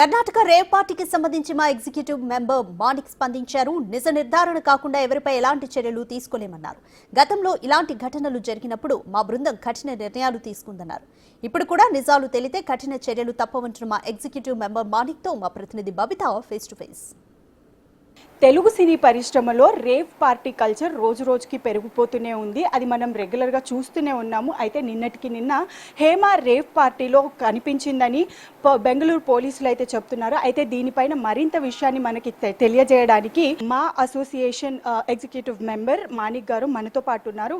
Karnataka rave పార్టీకి సంబంధించి మా ఎగ్జిక్యూటివ్ మెంబర్ మాణిక్ స్పందించారు. నిజ నిర్ధారణ కాకుండా ఎవరిపై ఎలాంటి చర్యలు తీసుకోలేమన్నారు. గతంలో ఇలాంటి ఘటనలు జరిగినప్పుడు మా బృందం కఠిన నిర్ణయాలు తీసుకుందన్నారు. ఇప్పుడు కూడా నిజాలు తెలితే కఠిన చర్యలు తప్పవంటున్న మా ఎగ్జిక్యూటివ్ మెంబర్ మాణిక్తో మా ప్రతినిధి Babita face to face. Telugu సినీ పరిశ్రమలో రేవ్ పార్టీ కల్చర్ రోజు రోజుకి పెరిగిపోతూనే ఉంది. అది మనం రెగ్యులర్గా చూస్తూనే ఉన్నాము. అయితే నిన్నటికి నిన్న హేమ రేవ్ పార్టీలో కనిపించిందని బెంగళూరు పోలీసులు అయితే చెప్తున్నారు. అయితే దీనిపైన మరింత విషయాన్ని మనకి తెలియజేయడానికి మా అసోసియేషన్ ఎగ్జిక్యూటివ్ మెంబర్ మాణిక్ గారు మనతో పాటు ఉన్నారు.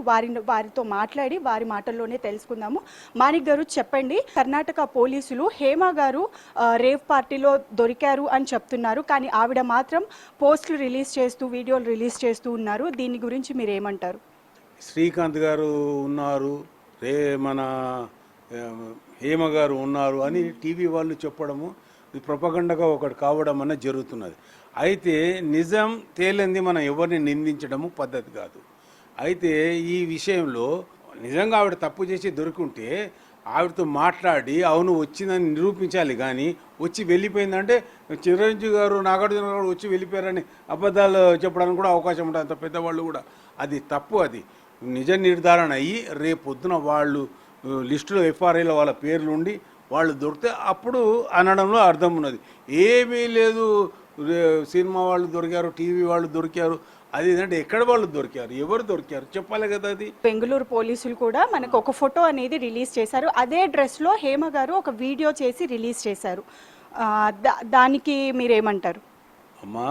వారితో మాట్లాడి వారి మాటల్లోనే తెలుసుకుందాము. మాణిక్ గారు చెప్పండి, కర్ణాటక పోలీసులు హేమ గారు రేవ్ పార్టీలో దొరికారు అని చెప్తున్నారు, కానీ ఆవిడ మాత్రం పోస్ట్ రిలీజ్ చేస్తూ వీడియోలు రిలీజ్ చేస్తూ ఉన్నారు. దీని గురించి మీరు ఏమంటారు? శ్రీకాంత్ గారు ఉన్నారు, మన హేమ గారు ఉన్నారు అని టీవీ వాళ్ళు చెప్పడము ఇది ప్రొపగండగా ఒకటి కావడం అన్నది జరుగుతున్నది. అయితే నిజం తేలింది మనం ఎవరిని నిందించడము పద్ధతి కాదు. అయితే ఈ విషయంలో నిజంగా ఆవిడ తప్పు చేసి దొరికింటే ఆవిడతో మాట్లాడి అవును వచ్చిందని నిరూపించాలి. కానీ వచ్చి వెళ్ళిపోయిందంటే చిరంజీవి గారు నాగార్జున గారు వచ్చి వెళ్ళిపోయారని అబద్ధాలు చెప్పడానికి కూడా అవకాశం ఉంటుంది. అంత పెద్దవాళ్ళు కూడా అది తప్పు. అది నిజ నిర్ధారణ అయ్యి రేపు పొద్దున వాళ్ళు లిస్టులో ఎఫ్ఆర్ఐలో వాళ్ళ పేర్లు ఉండి వాళ్ళు దొరికితే అప్పుడు అనడంలో అర్థం ఉన్నది. ఏమీ లేదు, సినిమా వాళ్ళు దొరికారు, టీవీ వాళ్ళు దొరికారు, అది ఏంటంటే ఎక్కడ వాళ్ళు దొరికారు, ఎవరు దొరికారు చెప్పాలి కదా. అది బెంగళూరు పోలీసులు కూడా మనకు ఒక ఫోటో అనేది రిలీజ్ చేశారు. అదే డ్రెస్లో హేమ గారు ఒక వీడియో చేసి రిలీజ్ చేశారు. దానికి మీరేమంటారు? అమ్మా,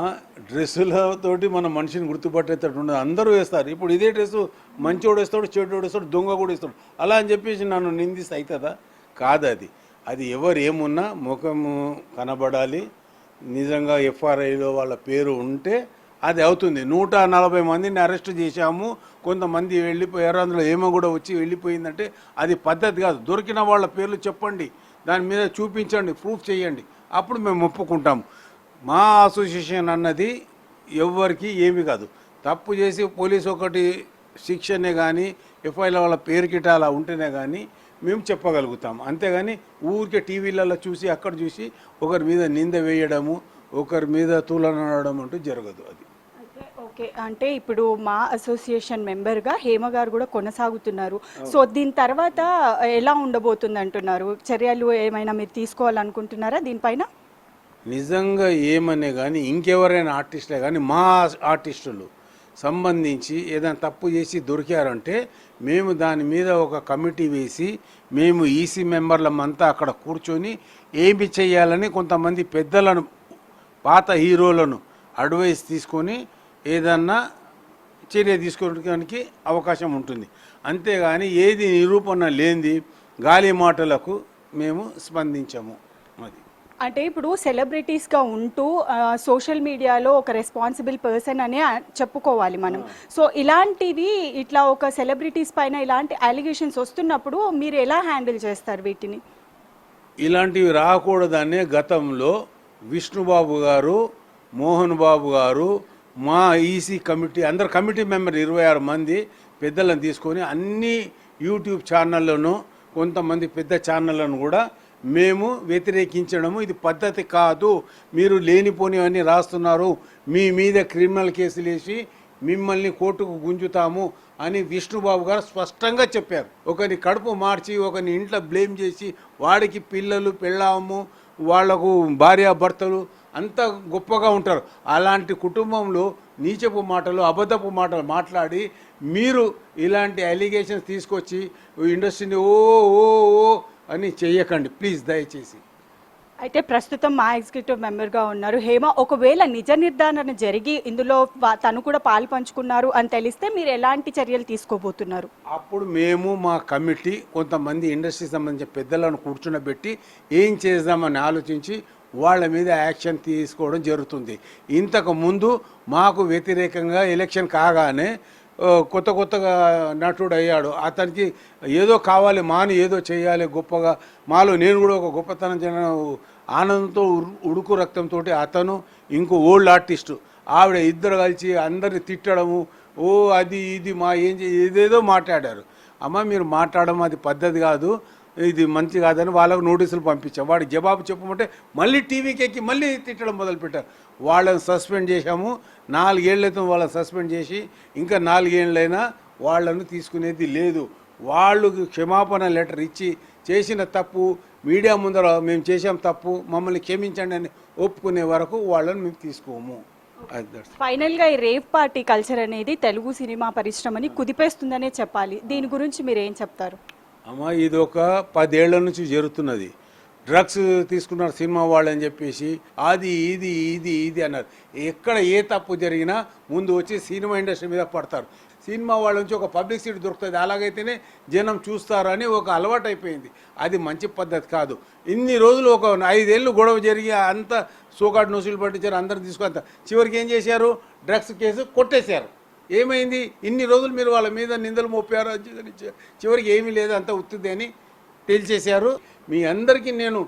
డ్రెస్సులతోటి మన మనిషిని గుర్తుపట్టేటట్టు ఉండదు. అందరూ వేస్తారు. ఇప్పుడు ఇదే డ్రెస్సు మంచోడు వేస్తాడు, చెడ్డోడు వేస్తాడు, దొంగ కూడా వేస్తాడు. అలా అని చెప్పేసి నన్ను నిందిస్తే అవుతుందా? కాదు. అది ఎవరు ఏమున్నా ముఖము కనబడాలి. నిజంగా ఎఫ్ఆర్ఐలో వాళ్ళ పేరు ఉంటే అది అవుతుంది. 140 మందిని అరెస్ట్ చేశాము, కొంతమంది వెళ్ళిపోయారు, అందులో ఏమో కూడా వచ్చి వెళ్ళిపోయిందంటే అది పద్ధతి కాదు. దొరికిన వాళ్ళ పేర్లు చెప్పండి, దాని మీద చూపించండి, ప్రూఫ్ చేయండి, అప్పుడు మేము ఒప్పుకుంటాము. మా అసోసియేషన్ అన్నది ఎవరికి ఏమి కాదు. తప్పు చేసి పోలీసు ఒకటి శిక్షనే కానీ ఎఫ్ఐఆర్లో వాళ్ళ పేరు గిట్ట అలా ఉంటేనే కానీ మేము చెప్పగలుగుతాం. అంతేగాని ఊరికే టీవీలలో చూసి అక్కడ చూసి ఒకరి మీద నింద వేయడము, ఒకరి మీద తూలనడం అంటూ జరగదు. అది ఓకే. అంటే ఇప్పుడు మా అసోసియేషన్ మెంబర్గా హేమ గారు కూడా కొనసాగుతున్నారు. సో దీని తర్వాత ఎలా ఉండబోతుంది అంటున్నారు? చర్యలు ఏమైనా మీరు తీసుకోవాలనుకుంటున్నారా దీనిపైన? నిజంగా ఏమనే కానీ ఇంకెవరైనా ఆర్టిస్టులే కానీ మా ఆర్టిస్టులు సంబంధించి ఏదైనా తప్పు చేసి దొరికారంటే మేము దాని మీద ఒక కమిటీ వేసి మేము ఈసీ మెంబర్లమంతా అక్కడ కూర్చొని ఏమి చేయాలని కొంతమంది పెద్దలను, పాత హీరోలను అడ్వైస్ తీసుకొని ఏదన్నా చర్య తీసుకోవడానికి అవకాశం ఉంటుంది. అంతేగాని ఏది నిరూపణ లేనిది గాలి మాటలకు మేము స్పందించము. అది అంటే ఇప్పుడు సెలబ్రిటీస్గా ఉంటూ సోషల్ మీడియాలో ఒక రెస్పాన్సిబుల్ పర్సన్ అనే చెప్పుకోవాలి మనం. సో ఇలాంటివి ఇట్లా ఒక సెలబ్రిటీస్ పైన ఇలాంటి అలిగేషన్స్ వస్తున్నప్పుడు మీరు ఎలా హ్యాండిల్ చేస్తారు వీటిని? ఇలాంటివి రాకూడదనే గతంలో విష్ణుబాబు గారు, మోహన్ బాబు గారు, మా ఈసీ కమిటీ అందరు కమిటీ మెంబర్ 26 మంది పెద్దలను తీసుకొని అన్ని యూట్యూబ్ ఛానళ్లను, కొంతమంది పెద్ద ఛానళ్లను కూడా మేము వ్యతిరేకించడము ఇది పద్ధతి కాదు, మీరు లేనిపోనివన్నీ రాస్తున్నారు, మీ మీద క్రిమినల్ కేసులు వేసి మిమ్మల్ని కోర్టుకు గుంజుతాము అని విష్ణుబాబు గారు స్పష్టంగా చెప్పారు. ఒకరిని కడుపు మార్చి ఒకరిని ఇంట్లో బ్లేమ్ చేసి వాడికి పిల్లలు పెళ్ళాము, వాళ్లకు భార్యాభర్తలు అంత గొప్పగా ఉంటారు. అలాంటి కుటుంబంలో నీచపు మాటలు, అబద్ధపు మాటలు మాట్లాడి మీరు ఇలాంటి అలిగేషన్స్ తీసుకొచ్చి ఇండస్ట్రీని ఓ ఓ ఓ అని చెయ్యకండి ప్లీజ్, దయచేసి. అయితే ప్రస్తుతం మా ఎగ్జిక్యూటివ్ మెంబర్గా ఉన్నారు హేమ. ఒకవేళ నిజ నిర్ధారణ జరిగి ఇందులో తను కూడా పాలు పంచుకున్నారు అని తెలిస్తే మీరు ఎలాంటి చర్యలు తీసుకోబోతున్నారు? అప్పుడు మేము మా కమిటీ కొంతమంది ఇండస్ట్రీకి సంబంధించిన పెద్దలను కూర్చున్నబెట్టి ఏం చేద్దామని ఆలోచించి వాళ్ళ మీద యాక్షన్ తీసుకోవడం జరుగుతుంది. ఇంతకు ముందు మాకు వ్యతిరేకంగా ఎలక్షన్ కాగానే కొత్తగా నటుడు అయ్యాడు, అతనికి ఏదో కావాలి, మాను ఏదో చేయాలి గొప్పగా, మాలో నేను కూడా ఒక గొప్పతనం ఆనందంతో ఉడుకు రక్తంతో అతను ఇంకో ఓల్డ్ ఆర్టిస్టు ఆవిడ ఇద్దరు కలిసి అందరిని తిట్టడము, అది ఇది మా ఏదేదో మాట్లాడారు. అమ్మ మీరు మాట్లాడడం అది పద్ధతి కాదు. ఇది మంచి కాదని వాళ్ళకు నోటీసులు పంపించాం. వాడి జవాబు చెప్పమంటే మళ్ళీ టీవీకి ఎక్కి మళ్ళీ తిట్టడం మొదలుపెట్టారు. వాళ్ళని సస్పెండ్ చేశాము. 4 ఏళ్ళైతే వాళ్ళని సస్పెండ్ చేసి ఇంకా 4 ఏళ్ళైనా వాళ్ళను తీసుకునేది లేదు. వాళ్ళు క్షమాపణ లెటర్ ఇచ్చి చేసిన తప్పు మీడియా ముందర మేము చేసాం తప్పు మమ్మల్ని క్షమించండి అని ఒప్పుకునే వరకు వాళ్ళని మేము తీసుకోము. ఫైనల్గా ఈ రేవ్ పార్టీ కల్చర్ అనేది తెలుగు సినిమా పరిశ్రమని కుదిపేస్తుందనే చెప్పాలి. దీని గురించి మీరు ఏం చెప్తారు? అమ్మ, ఇది ఒక 10 ఏళ్ల నుంచి జరుగుతున్నది. డ్రగ్స్ తీసుకున్నారు సినిమా వాళ్ళు అని చెప్పేసి అది ఇది ఇది ఇది అన్నారు. ఎక్కడ ఏ తప్పు జరిగినా ముందు వచ్చి సినిమా ఇండస్ట్రీ మీద పడతారు. సినిమా వాళ్ళ నుంచి ఒక పబ్లిసిటీ దొరుకుతుంది, అలాగైతేనే జనం చూస్తారు అని ఒక అలవాటు అయిపోయింది. అది మంచి పద్ధతి కాదు. ఇన్ని రోజులు ఒక 5 ఏళ్ళు గొడవ జరిగి అంత సోకాడు నోసులు పట్టించారు, అందరు తీసుకొని చివరికి ఏం చేశారు, డ్రగ్స్ కేసు కొట్టేశారు. ఏమైంది, ఇన్ని రోజులు మీరు వాళ్ళ మీద నిందలు మోపారు, చివరికి ఏమీ లేదు, అంత ఉత్తిది అని తేల్చేశారు. మీ అందరికీ నేను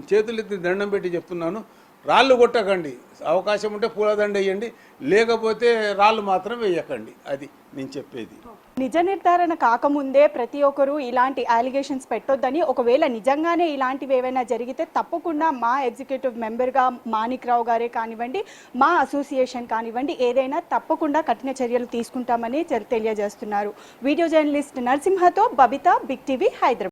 చేతులెత్తి దండం పెట్టి చెప్తున్నాను, రాళ్ళు కొట్టకండి, అవకాశం ఉంటే పూలదండ వేయండి, లేకపోతే రాళ్ళు మాత్రం వేయకండి. అది నేను చెప్పేది. నిజ నిర్ధారణ కాకముందే ప్రతి ఒక్కరూ ఇలాంటి అలిగేషన్స్ పెట్టొద్దని, ఒకవేళ నిజంగానే ఇలాంటివి ఏవైనా జరిగితే తప్పకుండా మా ఎగ్జిక్యూటివ్ మెంబర్గా మాణిక్ రావు గారే కానివ్వండి, మా అసోసియేషన్ కానివ్వండి, ఏదైనా తప్పకుండా కఠిన చర్యలు తీసుకుంటామని తెలియజేస్తున్నారు. వీడియో జర్నలిస్ట్ నరసింహతో బబిత, బిగ్ టీవీ, హైదరాబాద్.